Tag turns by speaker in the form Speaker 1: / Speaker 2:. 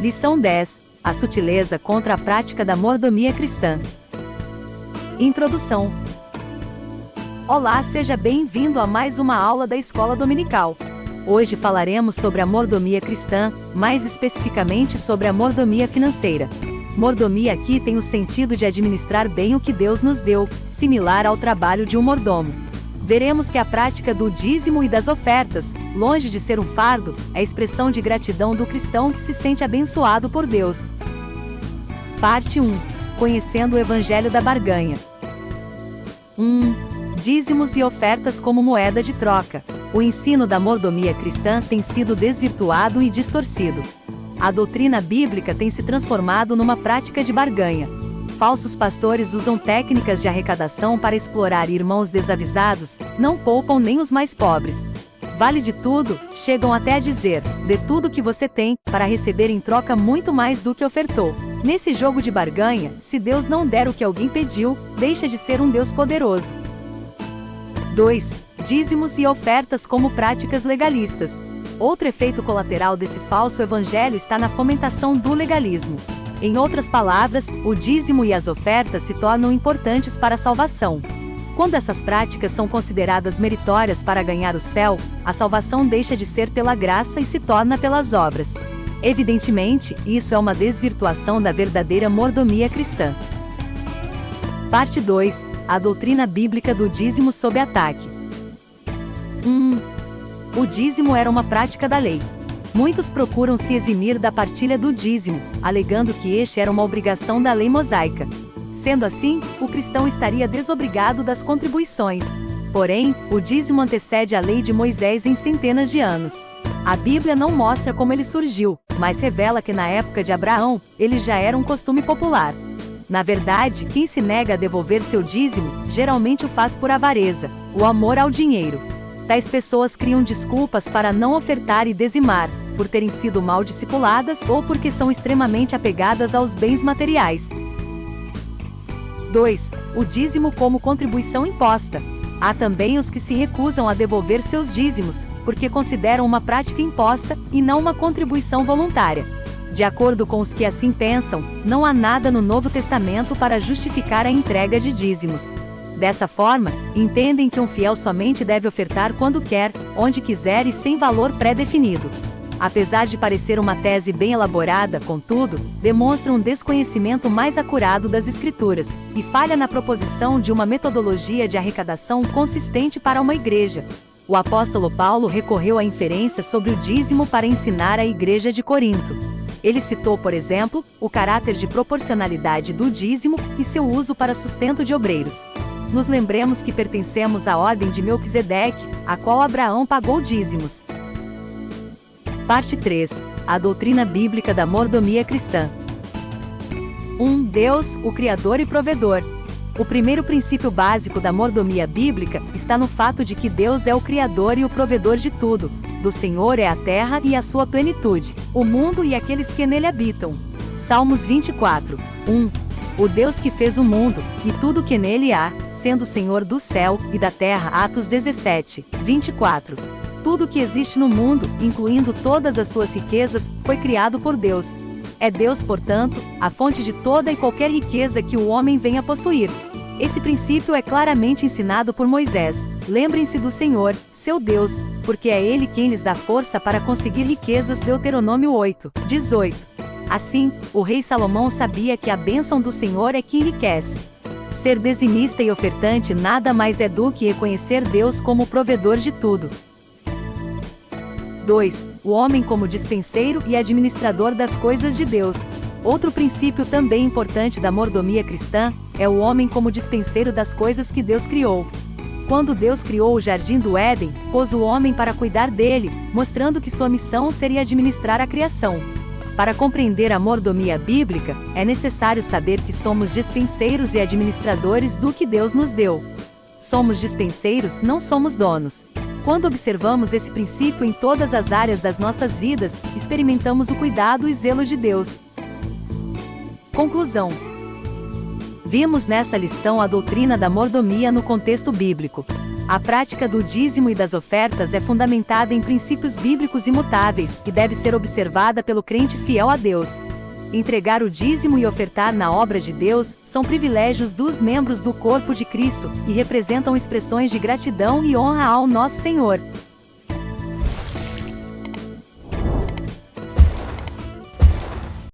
Speaker 1: Lição 10. A sutileza contra a prática da mordomia cristã. Introdução. Olá, seja bem-vindo a mais uma aula da Escola Dominical. Hoje falaremos sobre a mordomia cristã, mais especificamente sobre a mordomia financeira. Mordomia aqui tem o sentido de administrar bem o que Deus nos deu, similar ao trabalho de um mordomo. Veremos que a prática do dízimo e das ofertas, longe de ser um fardo, é expressão de gratidão do cristão que se sente abençoado por Deus. Parte 1. Conhecendo o Evangelho da Barganha. 1. Dízimos e ofertas como moeda de troca. O ensino da mordomia cristã tem sido desvirtuado e distorcido. A doutrina bíblica tem se transformado numa prática de barganha. Falsos pastores usam técnicas de arrecadação para explorar irmãos desavisados, não poupam nem os mais pobres. Vale de tudo, chegam até a dizer, dê tudo que você tem, para receber em troca muito mais do que ofertou. Nesse jogo de barganha, se Deus não der o que alguém pediu, deixa de ser um Deus poderoso. 2. Dízimos e ofertas como práticas legalistas. Outro efeito colateral desse falso evangelho está na fomentação do legalismo. Em outras palavras, o dízimo e as ofertas se tornam importantes para a salvação. Quando essas práticas são consideradas meritórias para ganhar o céu, a salvação deixa de ser pela graça e se torna pelas obras. Evidentemente, isso é uma desvirtuação da verdadeira mordomia cristã. Parte 2. A doutrina bíblica do dízimo sob ataque. 1. O dízimo era uma prática da lei. Muitos procuram se eximir da partilha do dízimo, alegando que este era uma obrigação da lei mosaica. Sendo assim, o cristão estaria desobrigado das contribuições. Porém, o dízimo antecede a lei de Moisés em centenas de anos. A Bíblia não mostra como ele surgiu, mas revela que na época de Abraão, ele já era um costume popular. Na verdade, quem se nega a devolver seu dízimo, geralmente o faz por avareza, o amor ao dinheiro. Tais pessoas criam desculpas para não ofertar e dizimar, por terem sido mal discipuladas ou porque são extremamente apegadas aos bens materiais. 2. O dízimo como contribuição imposta. Há também os que se recusam a devolver seus dízimos, porque consideram uma prática imposta e não uma contribuição voluntária. De acordo com os que assim pensam, não há nada no Novo Testamento para justificar a entrega de dízimos. Dessa forma, entendem que um fiel somente deve ofertar quando quer, onde quiser e sem valor pré-definido. Apesar de parecer uma tese bem elaborada, contudo, demonstra um desconhecimento mais acurado das Escrituras, e falha na proposição de uma metodologia de arrecadação consistente para uma igreja. O apóstolo Paulo recorreu à inferência sobre o dízimo para ensinar a igreja de Corinto. Ele citou, por exemplo, o caráter de proporcionalidade do dízimo e seu uso para sustento de obreiros. Nos lembremos que pertencemos à ordem de Melquisedeque, a qual Abraão pagou dízimos. Parte 3. A doutrina bíblica da mordomia cristã. 1. Deus, o Criador e Provedor. O primeiro princípio básico da mordomia bíblica está no fato de que Deus é o Criador e o Provedor de tudo. Do Senhor é a terra e a sua plenitude, o mundo e aqueles que nele habitam. Salmos 24. 1. O Deus que fez o mundo, e tudo que nele há, sendo Senhor do céu e da terra. Atos 17, 24. Tudo que existe no mundo, incluindo todas as suas riquezas, foi criado por Deus. É Deus, portanto, a fonte de toda e qualquer riqueza que o homem venha possuir. Esse princípio é claramente ensinado por Moisés. Lembrem-se do Senhor, seu Deus, porque é Ele quem lhes dá força para conseguir riquezas. Deuteronômio 8, 18. Assim, o rei Salomão sabia que a bênção do Senhor é que enriquece. Ser dizimista e ofertante nada mais é do que reconhecer Deus como o provedor de tudo. 2. O homem como dispenseiro e administrador das coisas de Deus. Outro princípio também importante da mordomia cristã é o homem como dispenseiro das coisas que Deus criou. Quando Deus criou o jardim do Éden, pôs o homem para cuidar dele, mostrando que sua missão seria administrar a criação. Para compreender a mordomia bíblica, é necessário saber que somos dispenseiros e administradores do que Deus nos deu. Somos dispenseiros, não somos donos. Quando observamos esse princípio em todas as áreas das nossas vidas, experimentamos o cuidado e zelo de Deus. Conclusão. Vimos nessa lição a doutrina da mordomia no contexto bíblico. A prática do dízimo e das ofertas é fundamentada em princípios bíblicos imutáveis e deve ser observada pelo crente fiel a Deus. Entregar o dízimo e ofertar na obra de Deus são privilégios dos membros do corpo de Cristo e representam expressões de gratidão e honra ao nosso Senhor.